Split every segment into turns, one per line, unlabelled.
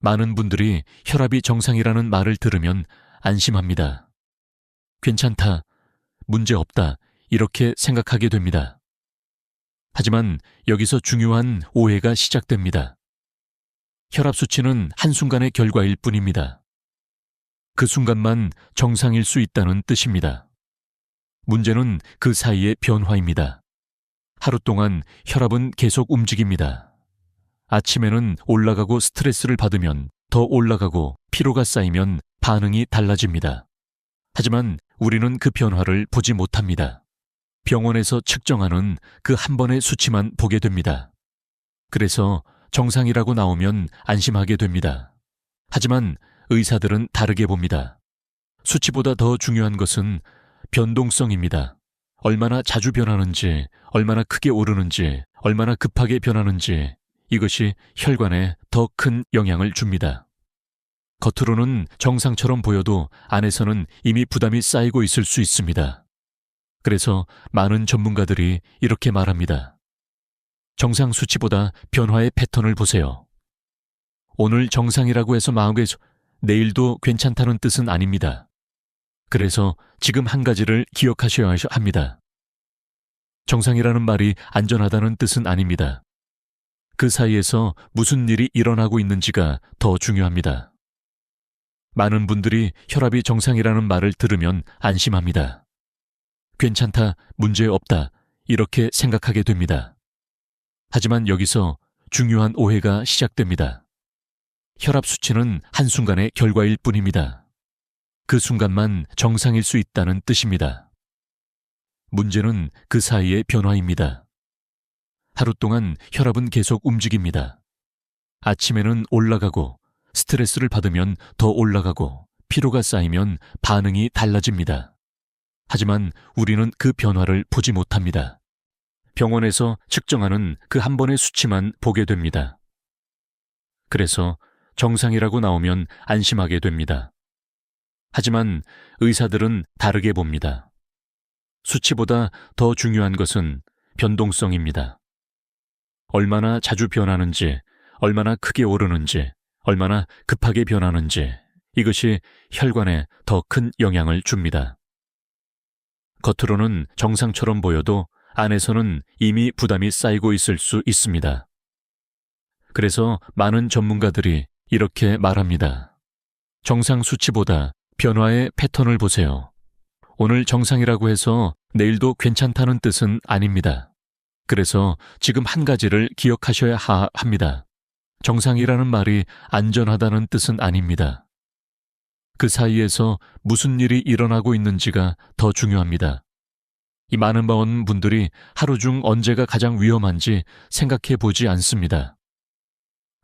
많은 분들이 혈압이 정상이라는 말을 들으면 안심합니다. 괜찮다, 문제없다, 이렇게 생각하게 됩니다. 하지만 여기서 중요한 오해가 시작됩니다. 혈압 수치는 한순간의 결과일 뿐입니다. 그 순간만 정상일 수 있다는 뜻입니다. 문제는 그 사이의 변화입니다. 하루 동안 혈압은 계속 움직입니다. 아침에는 올라가고 스트레스를 받으면 더 올라가고 피로가 쌓이면 반응이 달라집니다. 하지만 우리는 그 변화를 보지 못합니다. 병원에서 측정하는 그 한 번의 수치만 보게 됩니다. 그래서 정상이라고 나오면 안심하게 됩니다. 하지만 의사들은 다르게 봅니다. 수치보다 더 중요한 것은 변동성입니다. 얼마나 자주 변하는지, 얼마나 크게 오르는지, 얼마나 급하게 변하는지, 이것이 혈관에 더 큰 영향을 줍니다. 겉으로는 정상처럼 보여도 안에서는 이미 부담이 쌓이고 있을 수 있습니다. 그래서 많은 전문가들이 이렇게 말합니다. 정상 수치보다 변화의 패턴을 보세요. 오늘 정상이라고 해서 마음에 내일도 괜찮다는 뜻은 아닙니다. 그래서 지금 한 가지를 기억하셔야 합니다. 정상이라는 말이 안전하다는 뜻은 아닙니다. 그 사이에서 무슨 일이 일어나고 있는지가 더 중요합니다. 많은 분들이 혈압이 정상이라는 말을 들으면 안심합니다. 괜찮다, 문제없다, 이렇게 생각하게 됩니다. 하지만 여기서 중요한 오해가 시작됩니다. 혈압 수치는 한순간의 결과일 뿐입니다. 그 순간만 정상일 수 있다는 뜻입니다. 문제는 그 사이의 변화입니다. 하루 동안 혈압은 계속 움직입니다. 아침에는 올라가고 스트레스를 받으면 더 올라가고 피로가 쌓이면 반응이 달라집니다. 하지만 우리는 그 변화를 보지 못합니다. 병원에서 측정하는 그 한 번의 수치만 보게 됩니다. 그래서 정상이라고 나오면 안심하게 됩니다. 하지만 의사들은 다르게 봅니다. 수치보다 더 중요한 것은 변동성입니다. 얼마나 자주 변하는지, 얼마나 크게 오르는지, 얼마나 급하게 변하는지, 이것이 혈관에 더 큰 영향을 줍니다. 겉으로는 정상처럼 보여도 안에서는 이미 부담이 쌓이고 있을 수 있습니다. 그래서 많은 전문가들이 이렇게 말합니다. 정상 수치보다 변화의 패턴을 보세요. 오늘 정상이라고 해서 내일도 괜찮다는 뜻은 아닙니다. 그래서 지금 한 가지를 기억하셔야 합니다. 정상이라는 말이 안전하다는 뜻은 아닙니다. 그 사이에서 무슨 일이 일어나고 있는지가 더 중요합니다. 이 많은 분들이 하루 중 언제가 가장 위험한지 생각해 보지 않습니다.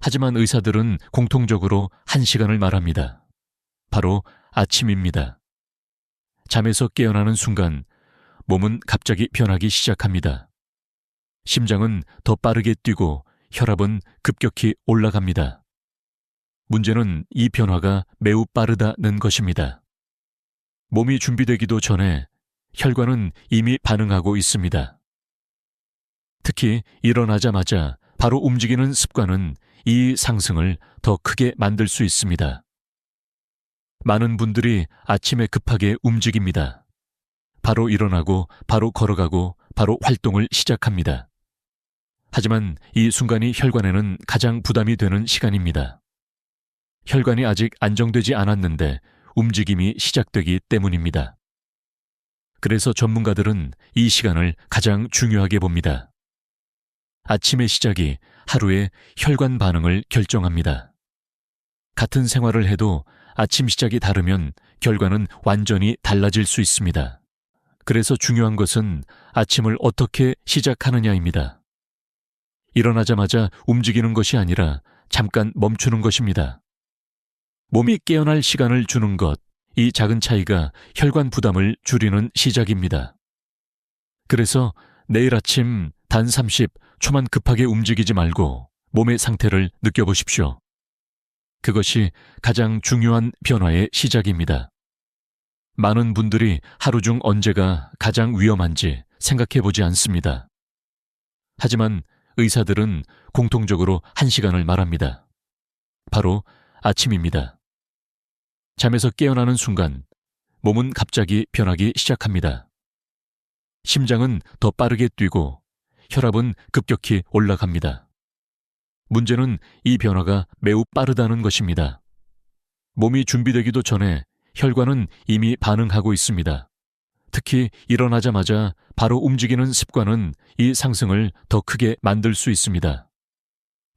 하지만 의사들은 공통적으로 한 시간을 말합니다. 바로 아침입니다. 잠에서 깨어나는 순간 몸은 갑자기 변하기 시작합니다. 심장은 더 빠르게 뛰고 혈압은 급격히 올라갑니다. 문제는 이 변화가 매우 빠르다는 것입니다. 몸이 준비되기도 전에 혈관은 이미 반응하고 있습니다. 특히 일어나자마자 바로 움직이는 습관은 이 상승을 더 크게 만들 수 있습니다. 많은 분들이 아침에 급하게 움직입니다. 바로 일어나고 바로 걸어가고 바로 활동을 시작합니다. 하지만 이 순간이 혈관에는 가장 부담이 되는 시간입니다. 혈관이 아직 안정되지 않았는데 움직임이 시작되기 때문입니다. 그래서 전문가들은 이 시간을 가장 중요하게 봅니다. 아침의 시작이 하루의 혈관 반응을 결정합니다. 같은 생활을 해도 아침 시작이 다르면 결과는 완전히 달라질 수 있습니다. 그래서 중요한 것은 아침을 어떻게 시작하느냐입니다. 일어나자마자 움직이는 것이 아니라 잠깐 멈추는 것입니다. 몸이 깨어날 시간을 주는 것, 이 작은 차이가 혈관 부담을 줄이는 시작입니다. 그래서 내일 아침 단 30초만 급하게 움직이지 말고 몸의 상태를 느껴보십시오. 그것이 가장 중요한 변화의 시작입니다. 많은 분들이 하루 중 언제가 가장 위험한지 생각해보지 않습니다. 하지만 의사들은 공통적으로 한 시간을 말합니다. 바로 아침입니다. 잠에서 깨어나는 순간 몸은 갑자기 변하기 시작합니다. 심장은 더 빠르게 뛰고 혈압은 급격히 올라갑니다. 문제는 이 변화가 매우 빠르다는 것입니다. 몸이 준비되기도 전에 혈관은 이미 반응하고 있습니다. 특히 일어나자마자 바로 움직이는 습관은 이 상승을 더 크게 만들 수 있습니다.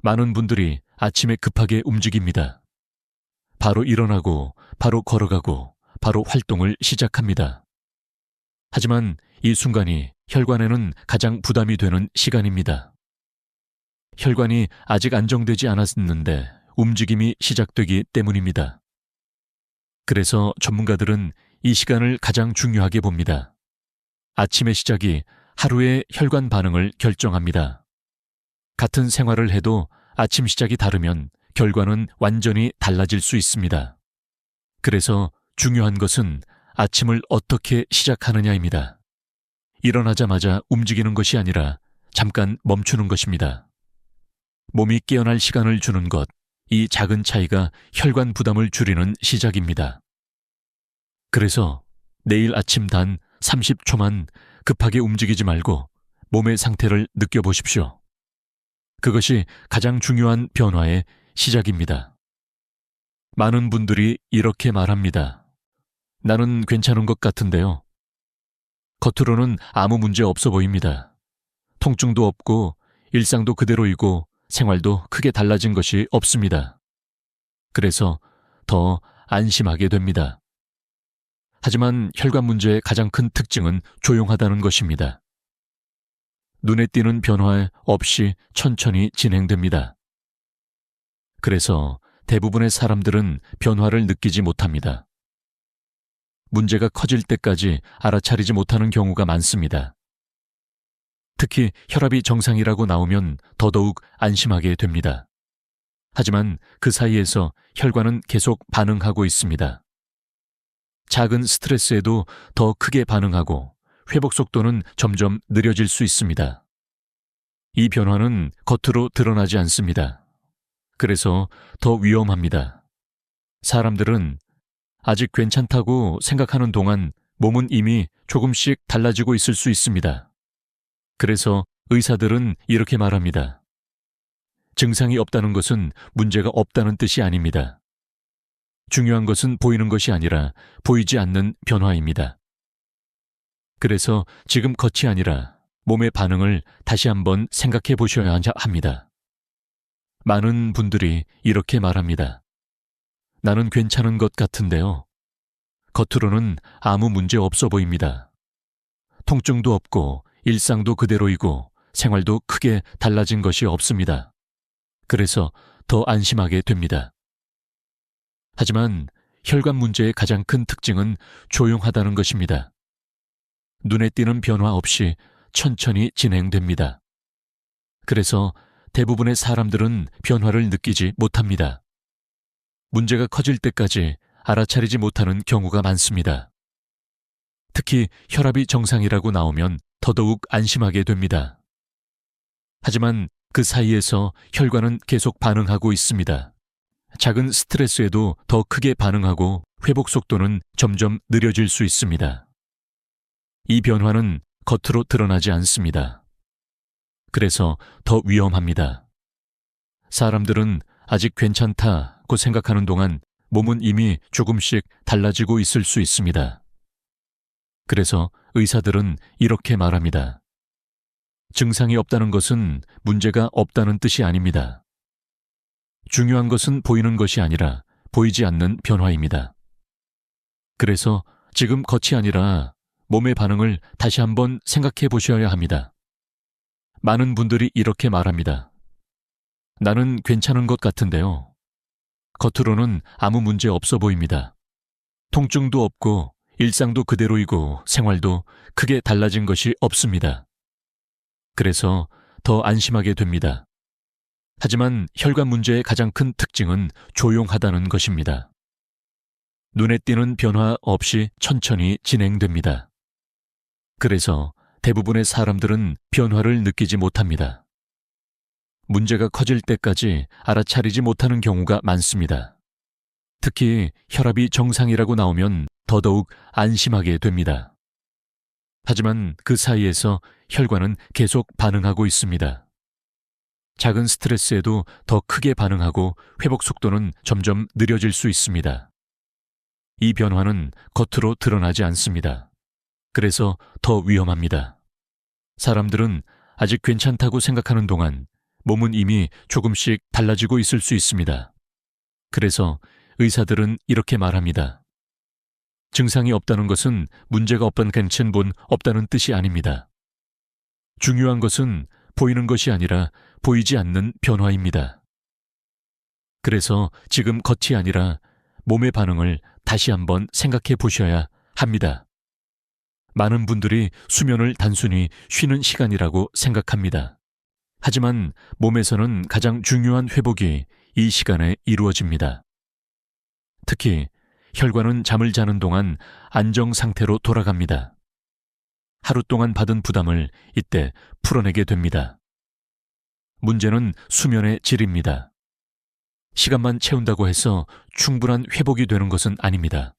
많은 분들이 아침에 급하게 움직입니다. 바로 일어나고, 바로 걸어가고, 바로 활동을 시작합니다. 하지만 이 순간이 혈관에는 가장 부담이 되는 시간입니다. 혈관이 아직 안정되지 않았는데 움직임이 시작되기 때문입니다. 그래서 전문가들은 이 시간을 가장 중요하게 봅니다. 아침의 시작이 하루의 혈관 반응을 결정합니다. 같은 생활을 해도 아침 시작이 다르면 결과는 완전히 달라질 수 있습니다. 그래서 중요한 것은 아침을 어떻게 시작하느냐입니다. 일어나자마자 움직이는 것이 아니라 잠깐 멈추는 것입니다. 몸이 깨어날 시간을 주는 것, 이 작은 차이가 혈관 부담을 줄이는 시작입니다. 그래서 내일 아침 단 30초만 급하게 움직이지 말고 몸의 상태를 느껴보십시오. 그것이 가장 중요한 변화의 시작입니다. 많은 분들이 이렇게 말합니다. 나는 괜찮은 것 같은데요. 겉으로는 아무 문제 없어 보입니다. 통증도 없고 일상도 그대로이고 생활도 크게 달라진 것이 없습니다. 그래서 더 안심하게 됩니다. 하지만 혈관 문제의 가장 큰 특징은 조용하다는 것입니다. 눈에 띄는 변화 없이 천천히 진행됩니다. 그래서 대부분의 사람들은 변화를 느끼지 못합니다. 문제가 커질 때까지 알아차리지 못하는 경우가 많습니다. 특히 혈압이 정상이라고 나오면 더더욱 안심하게 됩니다. 하지만 그 사이에서 혈관은 계속 반응하고 있습니다. 작은 스트레스에도 더 크게 반응하고 회복 속도는 점점 느려질 수 있습니다. 이 변화는 겉으로 드러나지 않습니다. 그래서 더 위험합니다. 사람들은 아직 괜찮다고 생각하는 동안 몸은 이미 조금씩 달라지고 있을 수 있습니다. 그래서 의사들은 이렇게 말합니다. 증상이 없다는 것은 문제가 없다는 뜻이 아닙니다. 중요한 것은 보이는 것이 아니라 보이지 않는 변화입니다. 그래서 지금 겉이 아니라 몸의 반응을 다시 한번 생각해 보셔야 합니다. 많은 분들이 이렇게 말합니다. 나는 괜찮은 것 같은데요. 겉으로는 아무 문제 없어 보입니다. 통증도 없고 일상도 그대로이고 생활도 크게 달라진 것이 없습니다. 그래서 더 안심하게 됩니다. 하지만 혈관 문제의 가장 큰 특징은 조용하다는 것입니다. 눈에 띄는 변화 없이 천천히 진행됩니다. 그래서 대부분의 사람들은 변화를 느끼지 못합니다. 문제가 커질 때까지 알아차리지 못하는 경우가 많습니다. 특히 혈압이 정상이라고 나오면 더더욱 안심하게 됩니다. 하지만 그 사이에서 혈관은 계속 반응하고 있습니다. 작은 스트레스에도 더 크게 반응하고 회복 속도는 점점 느려질 수 있습니다. 이 변화는 겉으로 드러나지 않습니다. 그래서 더 위험합니다. 사람들은 아직 괜찮다고 생각하는 동안 몸은 이미 조금씩 달라지고 있을 수 있습니다. 그래서 의사들은 이렇게 말합니다. 증상이 없다는 것은 문제가 없다는 뜻이 아닙니다. 중요한 것은 보이는 것이 아니라 보이지 않는 변화입니다. 그래서 지금 겉이 아니라 몸의 반응을 다시 한번 생각해 보셔야 합니다. 많은 분들이 이렇게 말합니다. 나는 괜찮은 것 같은데요. 겉으로는 아무 문제 없어 보입니다. 통증도 없고 일상도 그대로이고 생활도 크게 달라진 것이 없습니다. 그래서 더 안심하게 됩니다. 하지만 혈관 문제의 가장 큰 특징은 조용하다는 것입니다. 눈에 띄는 변화 없이 천천히 진행됩니다. 그래서 대부분의 사람들은 변화를 느끼지 못합니다. 문제가 커질 때까지 알아차리지 못하는 경우가 많습니다. 특히 혈압이 정상이라고 나오면 더더욱 안심하게 됩니다. 하지만 그 사이에서 혈관은 계속 반응하고 있습니다. 작은 스트레스에도 더 크게 반응하고 회복 속도는 점점 느려질 수 있습니다. 이 변화는 겉으로 드러나지 않습니다. 그래서 더 위험합니다. 사람들은 아직 괜찮다고 생각하는 동안 몸은 이미 조금씩 달라지고 있을 수 있습니다. 그래서 의사들은 이렇게 말합니다. 증상이 없다는 것은 문제가 없던 괜찮은 없다는 뜻이 아닙니다. 중요한 것은 보이는 것이 아니라 보이지 않는 변화입니다. 그래서 지금 겉이 아니라 몸의 반응을 다시 한번 생각해 보셔야 합니다. 많은 분들이 수면을 단순히 쉬는 시간이라고 생각합니다. 하지만 몸에서는 가장 중요한 회복이 이 시간에 이루어집니다. 특히 혈관은 잠을 자는 동안 안정 상태로 돌아갑니다. 하루 동안 받은 부담을 이때 풀어내게 됩니다. 문제는 수면의 질입니다. 시간만 채운다고 해서 충분한 회복이 되는 것은 아닙니다.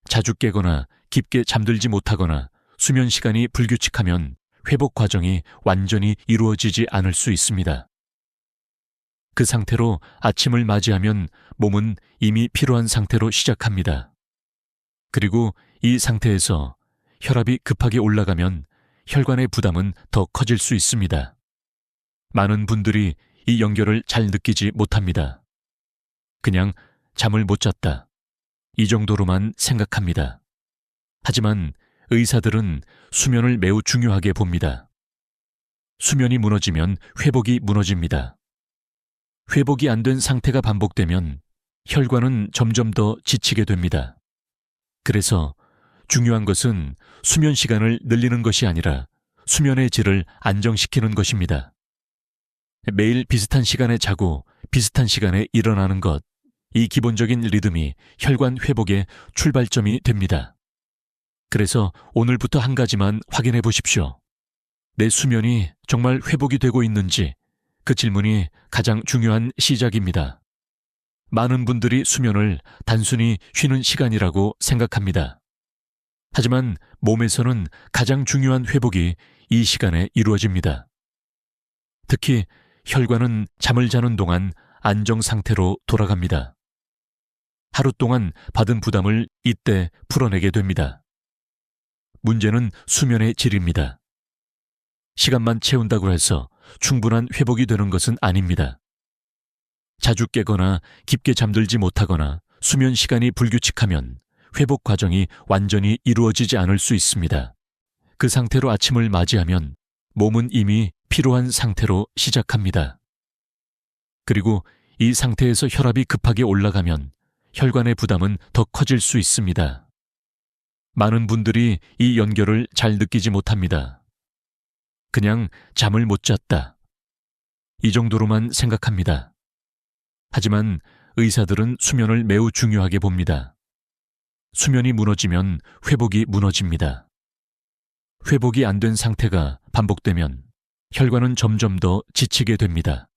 자주 깨거나 깊게 잠들지 못하거나 수면 시간이 불규칙하면 회복 과정이 완전히 이루어지지 않을 수 있습니다. 그 상태로 아침을 맞이하면 몸은 이미 피로한 상태로 시작합니다. 그리고 이 상태에서 혈압이 급하게 올라가면 혈관의 부담은 더 커질 수 있습니다. 많은 분들이 이 연결을 잘 느끼지 못합니다. 그냥 잠을 못 잤다. 이 정도로만 생각합니다. 하지만 의사들은 수면을 매우 중요하게 봅니다. 수면이 무너지면 회복이 무너집니다. 회복이 안 된 상태가 반복되면 혈관은 점점 더 지치게 됩니다. 그래서 중요한 것은 수면 시간을 늘리는 것이 아니라 수면의 질을 안정시키는 것입니다. 매일 비슷한 시간에 자고 비슷한 시간에 일어나는 것, 이 기본적인 리듬이 혈관 회복의 출발점이 됩니다. 그래서 오늘부터 한 가지만 확인해 보십시오. 내 수면이 정말 회복이 되고 있는지, 그 질문이 가장 중요한 시작입니다. 많은 분들이 수면을 단순히 쉬는 시간이라고 생각합니다. 하지만 몸에서는 가장 중요한 회복이 이 시간에 이루어집니다. 특히 혈관은 잠을 자는 동안 안정 상태로 돌아갑니다. 하루 동안 받은 부담을 이때 풀어내게 됩니다. 문제는 수면의 질입니다. 시간만 채운다고 해서 충분한 회복이 되는 것은 아닙니다. 자주 깨거나 깊게 잠들지 못하거나 수면 시간이 불규칙하면 회복 과정이 완전히 이루어지지 않을 수 있습니다. 그 상태로 아침을 맞이하면 몸은 이미 피로한 상태로 시작합니다. 그리고 이 상태에서 혈압이 급하게 올라가면 혈관의 부담은 더 커질 수 있습니다. 많은 분들이 이 연결을 잘 느끼지 못합니다. 그냥 잠을 못 잤다. 이 정도로만 생각합니다. 하지만 의사들은 수면을 매우 중요하게 봅니다. 수면이 무너지면 회복이 무너집니다. 회복이 안 된 상태가 반복되면 혈관은 점점 더 지치게 됩니다.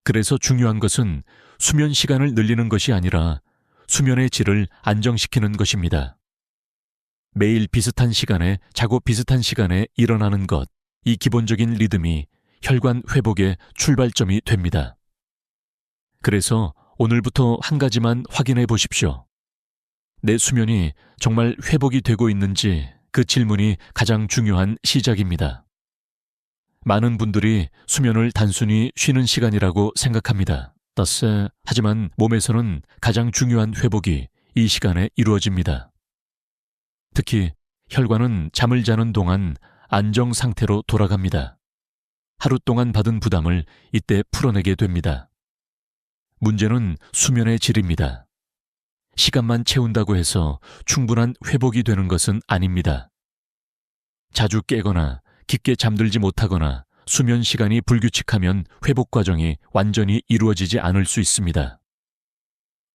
그래서 중요한 것은 수면 시간을 늘리는 것이 아니라 수면의 질을 안정시키는 것입니다. 매일 비슷한 시간에 자고 비슷한 시간에 일어나는 것, 이 기본적인 리듬이 혈관 회복의 출발점이 됩니다. 그래서 오늘부터 한 가지만 확인해 보십시오. 내 수면이 정말 회복이 되고 있는지, 그 질문이 가장 중요한 시작입니다. 많은 분들이 수면을 단순히 쉬는 시간이라고 생각합니다. 하지만 몸에서는 가장 중요한 회복이 이 시간에 이루어집니다. 특히 혈관은 잠을 자는 동안 안정 상태로 돌아갑니다. 하루 동안 받은 부담을 이때 풀어내게 됩니다. 문제는 수면의 질입니다. 시간만 채운다고 해서 충분한 회복이 되는 것은 아닙니다. 자주 깨거나 깊게 잠들지 못하거나 수면 시간이 불규칙하면 회복 과정이 완전히 이루어지지 않을 수 있습니다.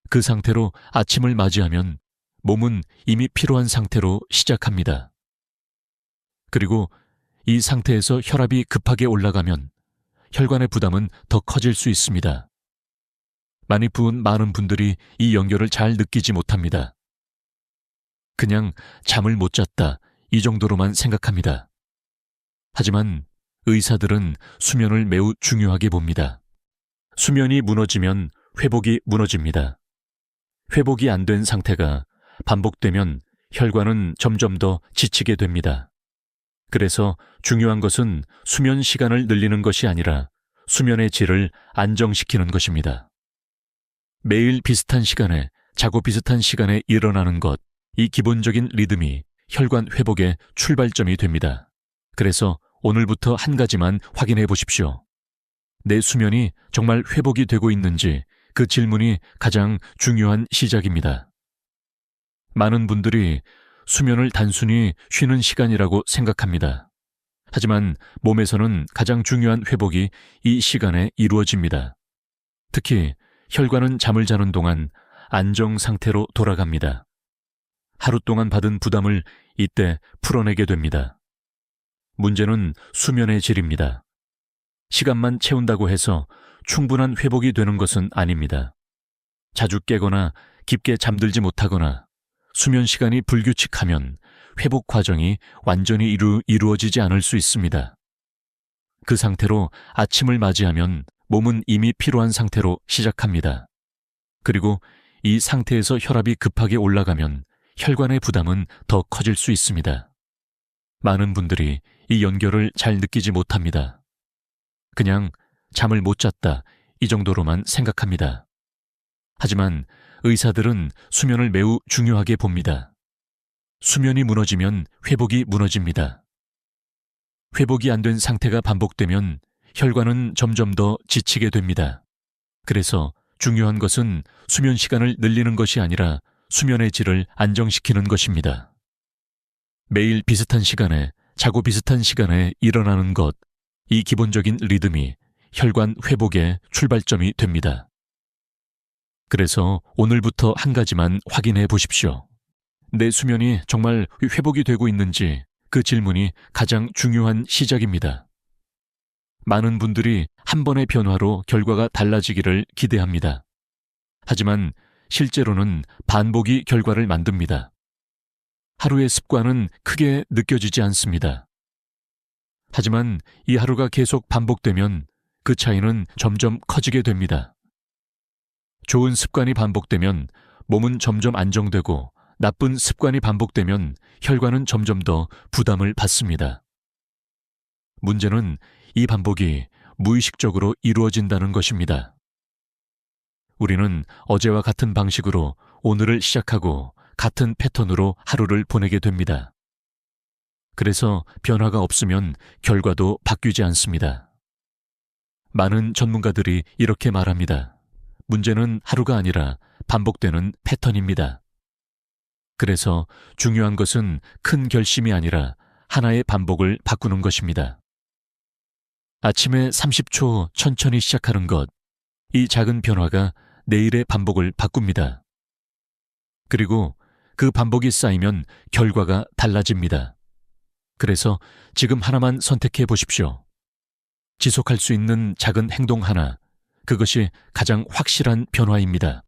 그 상태로 아침을 맞이하면 몸은 이미 피로한 상태로 시작합니다. 그리고 이 상태에서 혈압이 급하게 올라가면 혈관의 부담은 더 커질 수 있습니다. 많이 부은 많은 분들이 이 연결을 잘 느끼지 못합니다. 그냥 잠을 못 잤다, 이 정도로만 생각합니다. 하지만 의사들은 수면을 매우 중요하게 봅니다. 수면이 무너지면 회복이 무너집니다. 회복이 안 된 상태가 반복되면 혈관은 점점 더 지치게 됩니다. 그래서 중요한 것은 수면 시간을 늘리는 것이 아니라 수면의 질을 안정시키는 것입니다. 매일 비슷한 시간에 자고 비슷한 시간에 일어나는 것, 이 기본적인 리듬이 혈관 회복의 출발점이 됩니다. 그래서 오늘부터 한 가지만 확인해 보십시오. 내 수면이 정말 회복이 되고 있는지, 그 질문이 가장 중요한 시작입니다. 많은 분들이 수면을 단순히 쉬는 시간이라고 생각합니다. 하지만 몸에서는 가장 중요한 회복이 이 시간에 이루어집니다. 특히 혈관은 잠을 자는 동안 안정 상태로 돌아갑니다. 하루 동안 받은 부담을 이때 풀어내게 됩니다. 문제는 수면의 질입니다. 시간만 채운다고 해서 충분한 회복이 되는 것은 아닙니다. 자주 깨거나 깊게 잠들지 못하거나 수면 시간이 불규칙하면 회복 과정이 완전히 이루어지지 않을 수 있습니다. 그 상태로 아침을 맞이하면 몸은 이미 피로한 상태로 시작합니다. 그리고 이 상태에서 혈압이 급하게 올라가면 혈관의 부담은 더 커질 수 있습니다. 많은 분들이 이 연결을 잘 느끼지 못합니다. 그냥 잠을 못 잤다, 이 정도로만 생각합니다. 하지만 의사들은 수면을 매우 중요하게 봅니다. 수면이 무너지면 회복이 무너집니다. 회복이 안 된 상태가 반복되면 혈관은 점점 더 지치게 됩니다. 그래서 중요한 것은 수면 시간을 늘리는 것이 아니라 수면의 질을 안정시키는 것입니다. 매일 비슷한 시간에 자고 비슷한 시간에 일어나는 것, 이 기본적인 리듬이 혈관 회복의 출발점이 됩니다. 그래서 오늘부터 한 가지만 확인해 보십시오. 내 수면이 정말 회복이 되고 있는지, 그 질문이 가장 중요한 시작입니다. 많은 분들이 한 번의 변화로 결과가 달라지기를 기대합니다. 하지만 실제로는 반복이 결과를 만듭니다. 하루의 습관은 크게 느껴지지 않습니다. 하지만 이 하루가 계속 반복되면 그 차이는 점점 커지게 됩니다. 좋은 습관이 반복되면 몸은 점점 안정되고, 나쁜 습관이 반복되면 혈관은 점점 더 부담을 받습니다. 문제는 이 반복이 무의식적으로 이루어진다는 것입니다. 우리는 어제와 같은 방식으로 오늘을 시작하고 같은 패턴으로 하루를 보내게 됩니다. 그래서 변화가 없으면 결과도 바뀌지 않습니다. 많은 전문가들이 이렇게 말합니다. 문제는 하루가 아니라 반복되는 패턴입니다. 그래서 중요한 것은 큰 결심이 아니라 하나의 반복을 바꾸는 것입니다. 아침에 30초 천천히 시작하는 것, 이 작은 변화가 내일의 반복을 바꿉니다. 그리고 그 반복이 쌓이면 결과가 달라집니다. 그래서 지금 하나만 선택해 보십시오. 지속할 수 있는 작은 행동 하나, 그것이 가장 확실한 변화입니다.